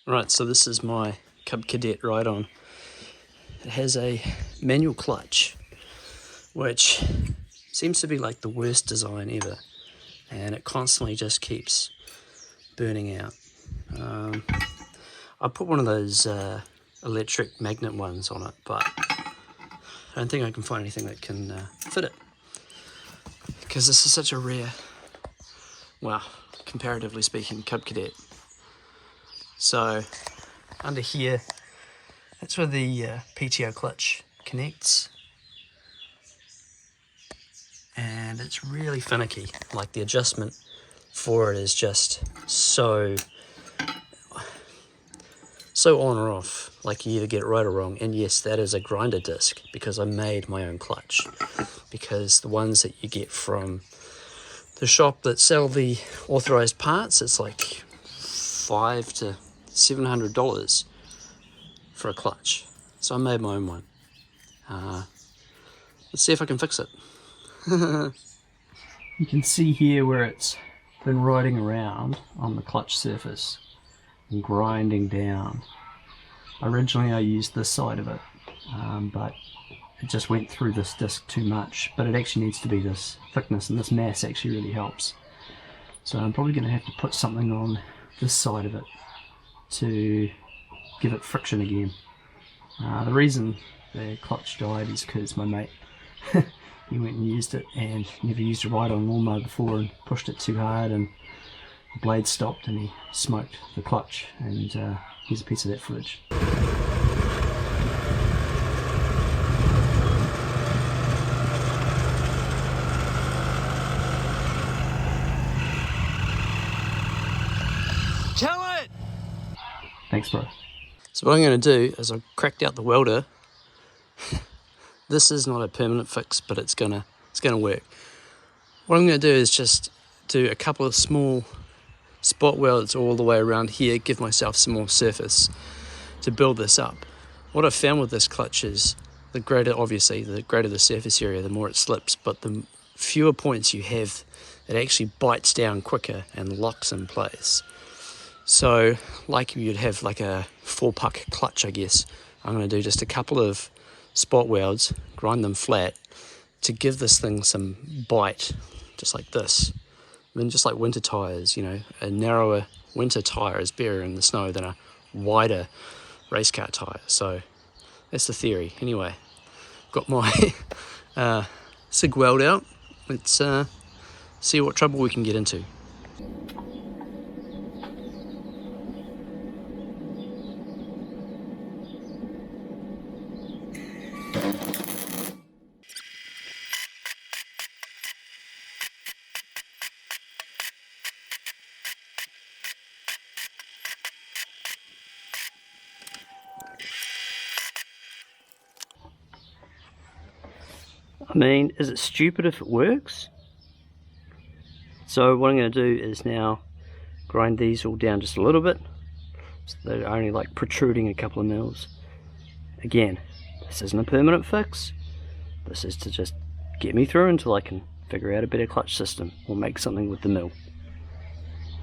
Right, so this is my Cub Cadet ride-on. It has a manual clutch, which seems to be like the worst design ever, and it constantly just keeps burning out. I put one of those electric magnet ones on it, but I don't think I can find anything that can fit it, because this is such a rare, well, comparatively speaking, Cub Cadet. So under here, that's where the PTO clutch connects, and it's really finicky. Like, the adjustment for it is just so on or off. Like, you either get it right or wrong. And yes, that is a grinder disc, because I made my own clutch, because the ones that you get from the shop that sell the authorized parts, it's like $500 to $700 for a clutch. So I made my own one. Let's see if I can fix it. You can see here where it's been riding around on the clutch surface and grinding down. Originally I used this side of it, but it just went through this disc too much. But it actually needs to be this thickness, and this mass actually really helps. So I'm probably going to have to put something on this side of it to give it friction again. The reason the clutch died is because my mate he went and used it and never used a ride-on lawnmower before and pushed it too hard, and the blade stopped and he smoked the clutch. And here's a piece of that footage. Kill it! Thanks, bro. So what I'm going to do is I've cracked out the welder. This is not a permanent fix, but it's gonna work. What I'm going to do is just do a couple of small spot welds all the way around here, give myself some more surface to build this up. What I've found with this clutch is the greater the surface area, the more it slips, but the fewer points you have, it actually bites down quicker and locks in place. So like you'd have like a 4-puck clutch, I guess, I'm going to do just a couple of spot welds, grind them flat to give this thing some bite, just like this. I mean, just like winter tyres, you know, a narrower winter tyre is better in the snow than a wider race car tyre. So that's the theory. Anyway, got my SIG weld out. Let's see what trouble we can get into. I mean, is it stupid if it works? So what I'm going to do is now grind these all down just a little bit, so they're only like protruding a couple of mils. Again, this isn't a permanent fix. This is to just get me through until I can figure out a better clutch system or make something with the mill.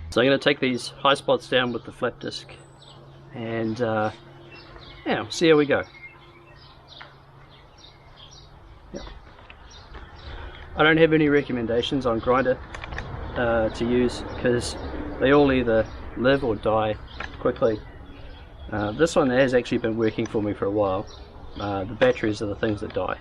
So I'm going to take these high spots down with the flap disc, and yeah, we'll see how we go. I don't have any recommendations on grinder to use, because they all either live or die quickly. This one has actually been working for me for a while. The batteries are the things that die.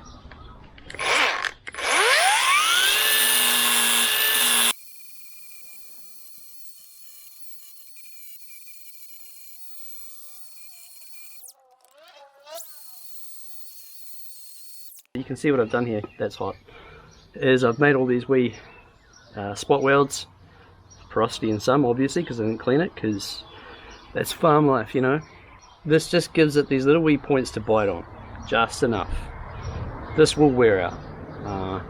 You can see what I've done here. That's hot. Is I've made all these wee spot welds, porosity in some obviously because I didn't clean it, because that's farm life, you know. This just gives it these little wee points to bite on, just enough. This will wear out.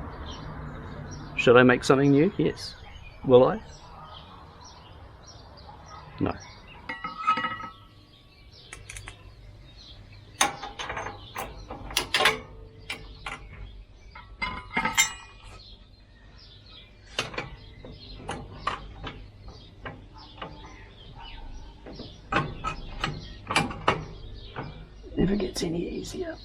Should I make something new? Yes. Will I? No. Never gets any easier.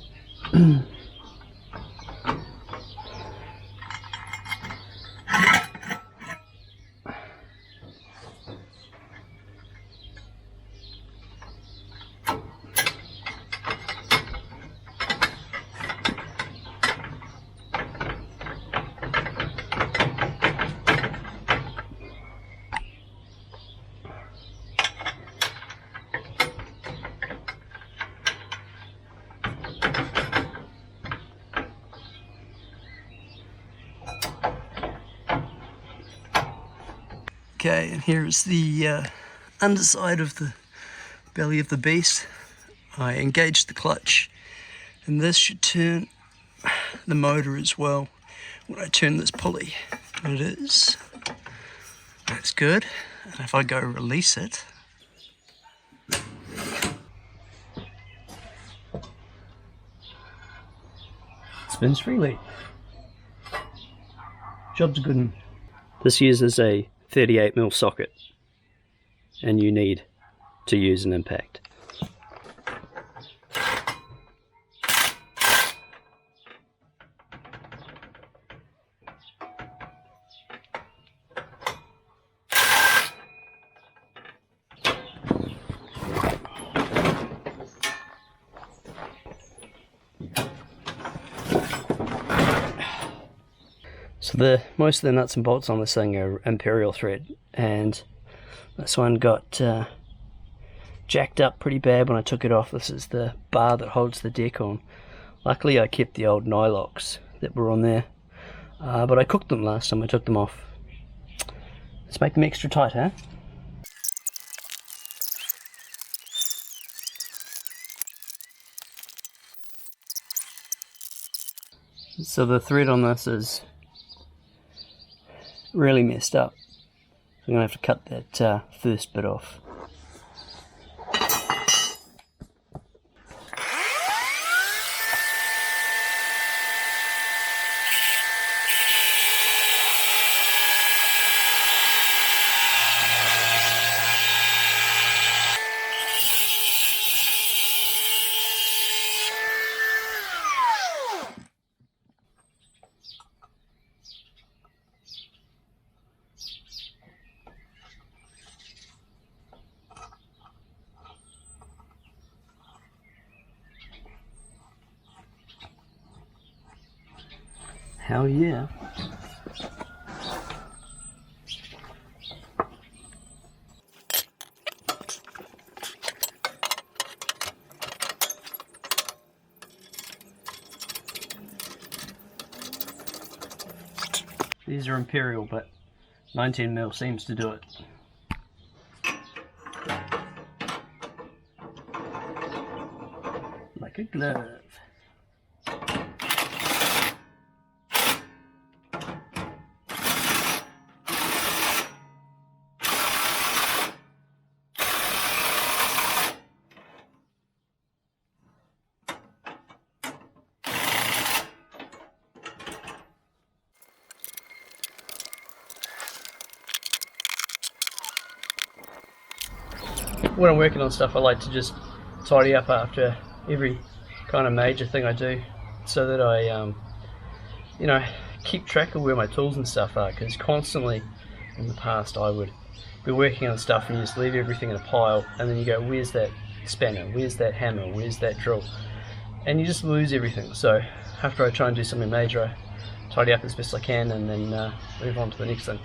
Okay, and here's the underside of the belly of the beast. I engaged the clutch, and this should turn the motor as well when I turn this pulley. And it is. That's good. And if I go release it, spins freely. Job's good. This uses a 38mm socket, and you need to use an impact. So most of the nuts and bolts on this thing are imperial thread, and this one got jacked up pretty bad when I took it off. This is the bar that holds the deck on. Luckily I kept the old nylocks that were on there, but I cooked them last time I took them off. Let's make them extra tight, huh? So the thread on this is really messed up. So I'm going to have to cut that first bit off. Hell yeah. These are imperial, but 19mm seems to do it. Like a glove. When I'm working on stuff, I like to just tidy up after every kind of major thing I do, so that I, you know, keep track of where my tools and stuff are. Because constantly in the past I would be working on stuff and you just leave everything in a pile, and then you go, where's that spanner, where's that hammer, where's that drill, and you just lose everything. So after I try and do something major, I tidy up as best I can and then move on to the next thing.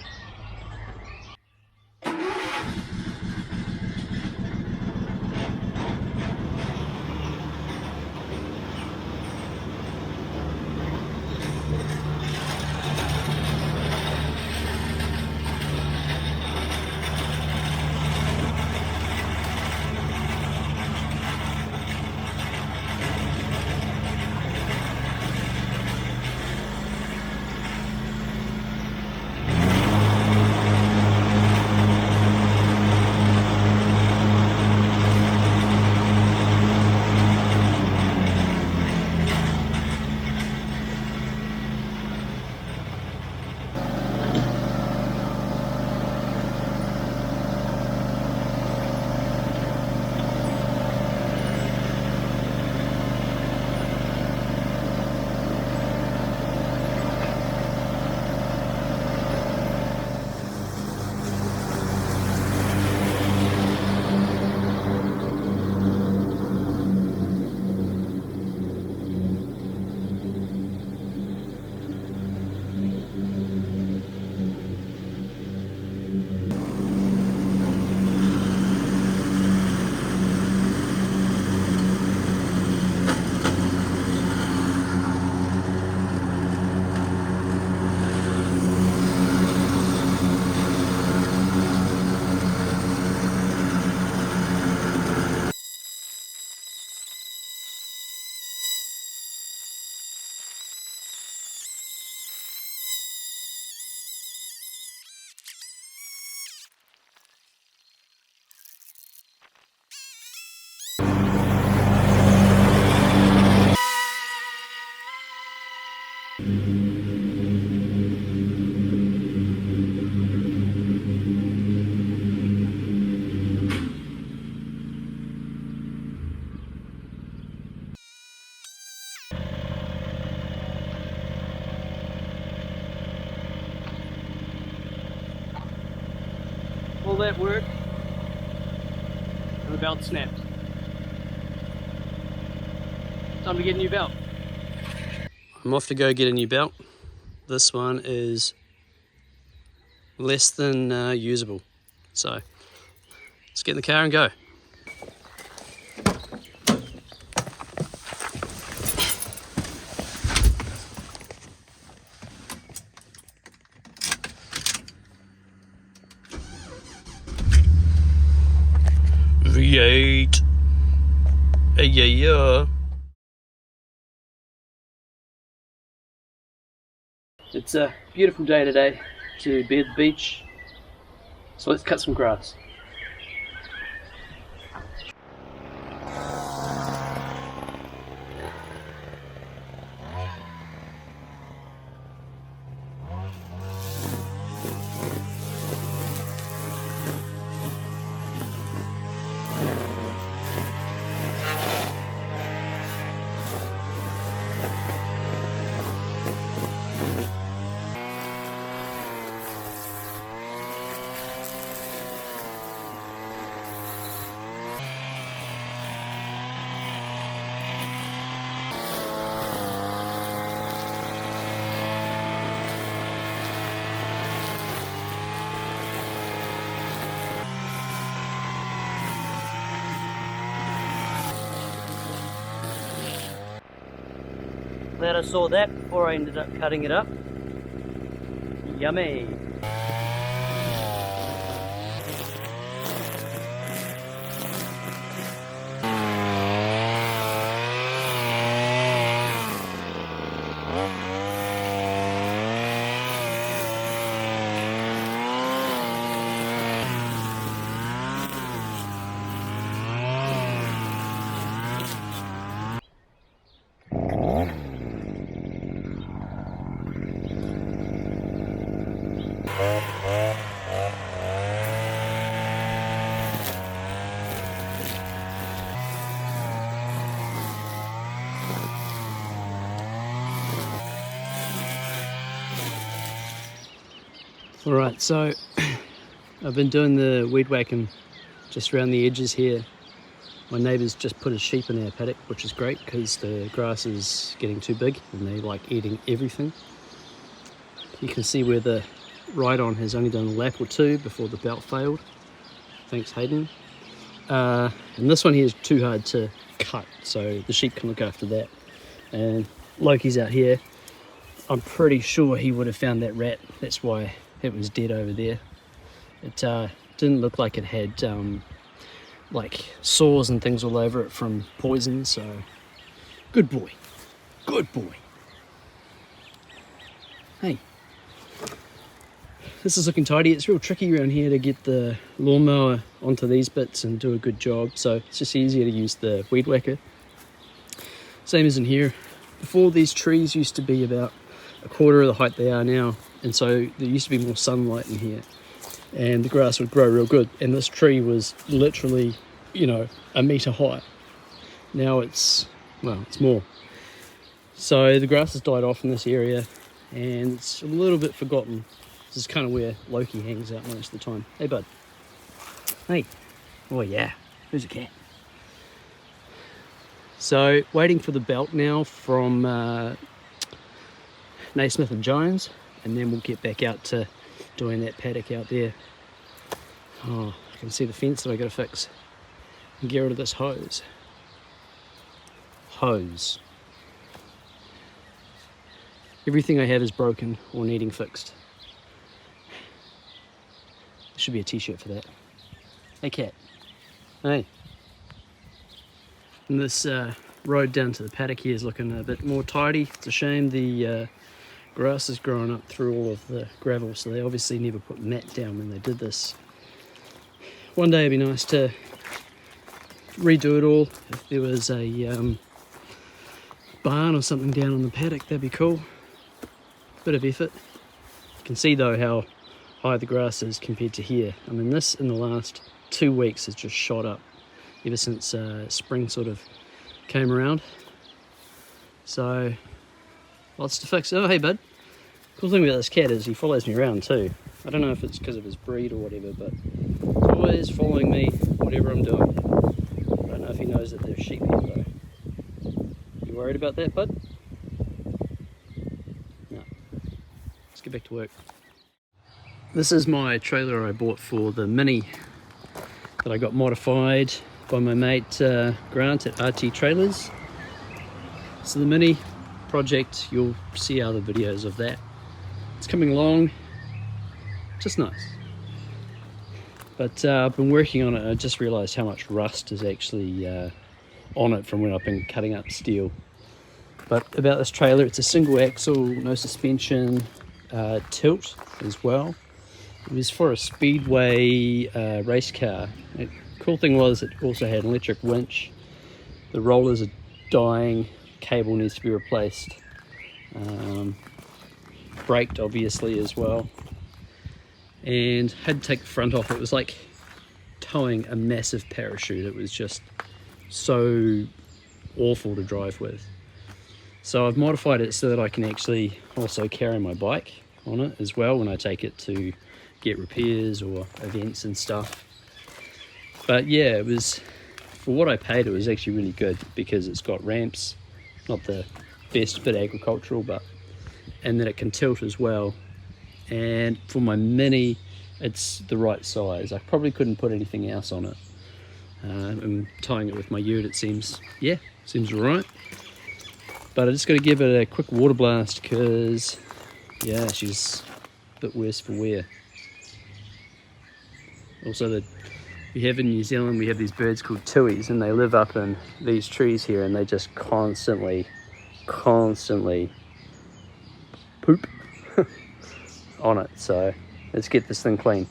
all that work and the belt snapped. Time to get a new belt. I'm off to go get a new belt. This one is less than usable. So let's get in the car and go. V8. Yeah. It's a beautiful day today to be at the beach, so let's cut some grass. Glad I saw that before I ended up cutting it up. Yummy! Alright, so I've been doing the weed whacking just around the edges here. My neighbour's just put his sheep in our paddock, which is great because the grass is getting too big and they like eating everything. You can see where the ride-on has only done a lap or two before the belt failed. Thanks, Hayden. And this one here is too hard to cut, so the sheep can look after that. And Loki's out here. I'm pretty sure he would have found that rat. That's why it was dead over there. It didn't look like it had like sores and things all over it from poison, so good boy, good boy. Hey, this is looking tidy. It's real tricky around here to get the lawnmower onto these bits and do a good job, so it's just easier to use the weed whacker. Same as in here. Before, these trees used to be about a quarter of the height they are now, and so there used to be more sunlight in here and the grass would grow real good, and this tree was literally, you know, a metre high. Now it's, well, it's more. So the grass has died off in this area and it's a little bit forgotten. This is kind of where Loki hangs out most of the time. Hey bud. Hey. Oh yeah, who's a cat? So waiting for the belt now from Naismith and Jones, and then we'll get back out to doing that paddock out there. Oh, I can see the fence that I gotta fix and get rid of this hose. Everything I have is broken or needing fixed. There should be a t-shirt for that. Hey cat. Hey. And this road down to the paddock here is looking a bit more tidy. It's a shame the grass is growing up through all of the gravel, so they obviously never put mat down when they did this. One day it'd be nice to redo it all. If there was a barn or something down on the paddock, that'd be cool. Bit of effort. You can see though how high the grass is compared to here. I mean, this in the last 2 weeks has just shot up ever since spring sort of came around. So lots to fix. Oh, hey bud. Cool thing about this cat is he follows me around too. I don't know if it's because of his breed or whatever, but always following me, whatever I'm doing. I don't know if he knows that there's sheep here though. You worried about that, bud? No. Let's get back to work. This is my trailer I bought for the Mini that I got modified by my mate Grant at RT Trailers. So the Mini project, you'll see other videos of that. It's coming along, just nice. But I've been working on it. I just realized how much rust is actually on it from when I've been cutting up steel. But about this trailer, it's a single axle, no suspension, tilt as well. It was for a speedway race car. The cool thing was it also had an electric winch. The rollers are dying, cable needs to be replaced. Braked obviously as well. And had to take the front off. It was like towing a massive parachute. It was just so awful to drive with. So I've modified it so that I can actually also carry my bike on it as well when I take it to get repairs or events and stuff. But yeah, it was, for what I paid, it was actually really good because it's got ramps, not the best bit agricultural, but, and then it can tilt as well. And for my Mini, it's the right size. I probably couldn't put anything else on it. And tying it with my ute, it seems, yeah, seems all right. But I just got to give it a quick water blast because, yeah, she's a bit worse for wear. Also, we have in New Zealand, we have these birds called tuis, and they live up in these trees here, and they just constantly poop on it. So let's get this thing clean.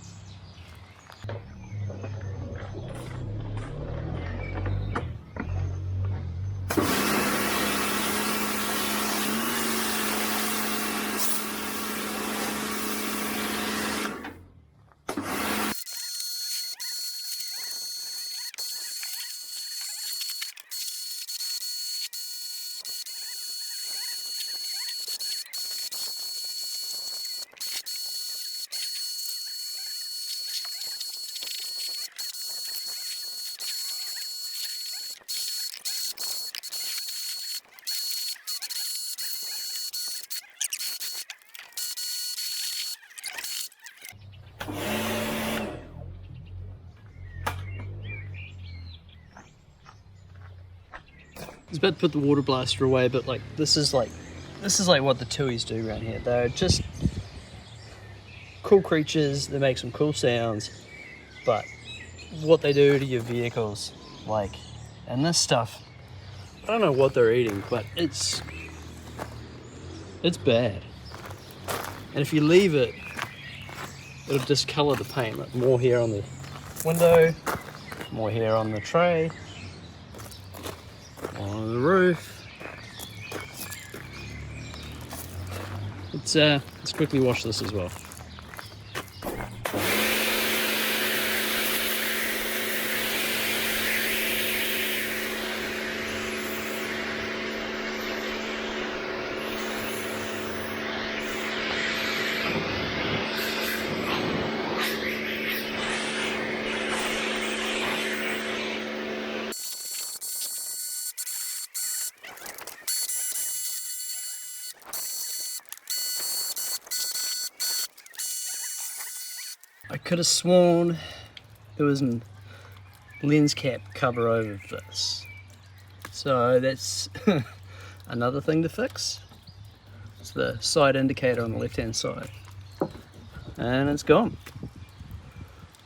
I was about to put the water blaster away, but like this is like what the tuis do around here. They're just cool creatures. They make some cool sounds, but what they do to your vehicles, like, and this stuff, I don't know what they're eating, but it's bad. And if you leave it, it'll discolor the paint. Like more hair on the window, more hair on the tray, on the roof. Let's quickly wash this as well. I could have sworn there was a lens cap cover over this. So that's another thing to fix. It's the side indicator on the left hand side. And it's gone.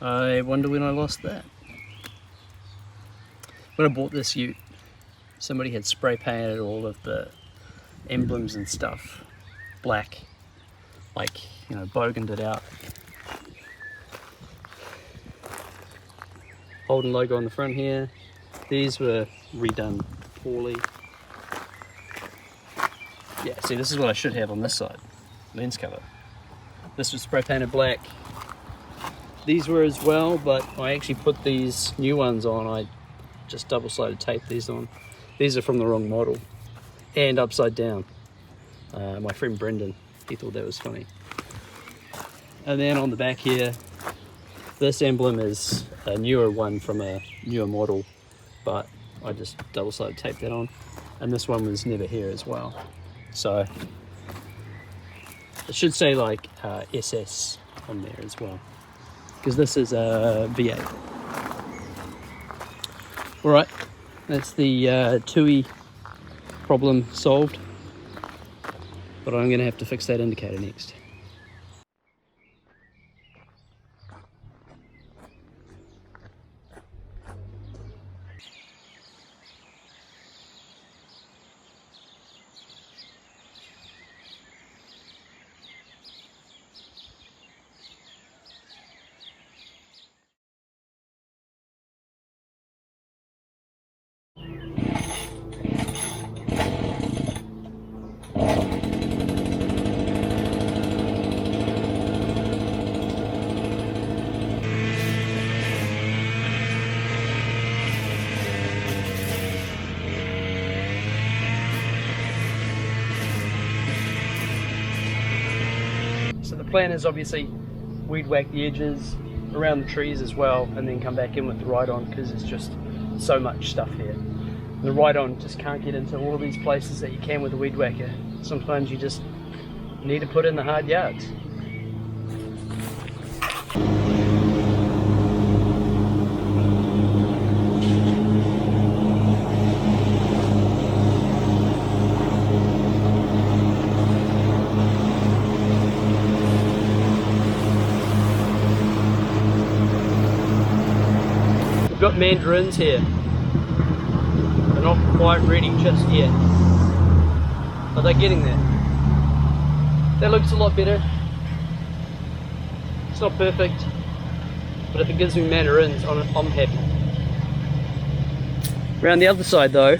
I wonder when I lost that. When I bought this ute, somebody had spray painted all of the emblems and stuff black. Like, you know, boganed it out. Holden logo on the front here. These were redone poorly. Yeah, see, this is what I should have on this side. Lens cover. This was spray painted black. These were as well, but I actually put these new ones on. I just double-sided taped these on. These are from the wrong model. And upside down. My friend Brendan, he thought that was funny. And then on the back here, This emblem is a newer one from a newer model, but I just double-sided taped that on. And this one was never here as well. So it should say like SS on there as well, because this is a V8. All right, that's the TUI problem solved, but I'm going to have to fix that indicator next. So the plan is obviously weed whack the edges around the trees as well, and then come back in with the ride-on, because there's just so much stuff here. The ride-on just can't get into all these places that you can with a weed whacker. Sometimes you just need to put in the hard yards. We've got mandarins here. They're not quite ready just yet, but they're getting there. That looks a lot better. It's not perfect, but if it gives me mandarins, I'm happy. Around the other side though,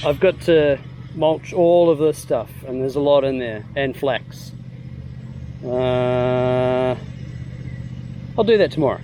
I've got to mulch all of this stuff, and there's a lot in there, and flax. I'll do that tomorrow.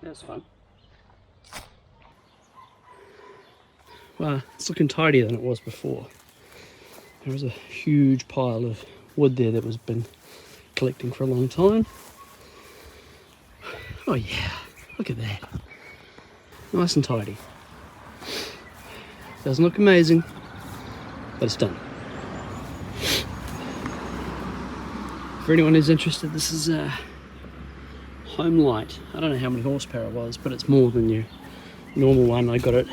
That's fun. Well, it's looking tidier than it was before. There was a huge pile of wood there that was been collecting for a long time. Oh yeah, look at that. Nice and tidy. Doesn't look amazing, but it's done. For anyone who's interested, this is a home light. I don't know how many horsepower it was, but it's more than your normal one. I got it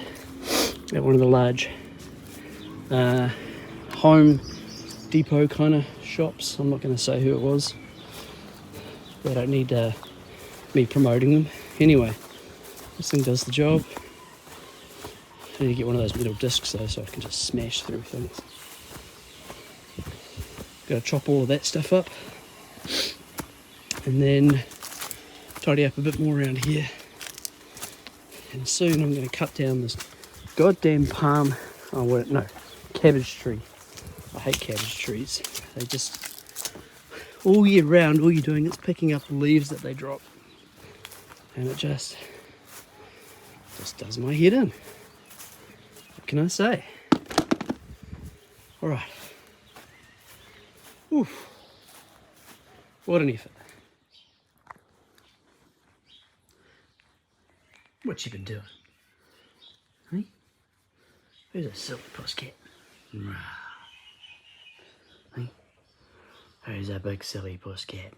at one of the large home depot kind of shops. I'm not going to say who it was. They don't need me promoting them. Anyway, this thing does the job. I need to get one of those metal discs though, so I can just smash through things. Got to chop all of that stuff up, and then tidy up a bit more around here. And soon I'm going to cut down this goddamn palm. Oh wait, no, cabbage tree. I hate cabbage trees. They just, all year round, all you're doing is picking up the leaves that they drop. And it just does my head in. What can I say? Alright. Oof. What an effort. What you been doing? Hey? Who's a silly pussycat? Hey? Who's a big silly pussycat?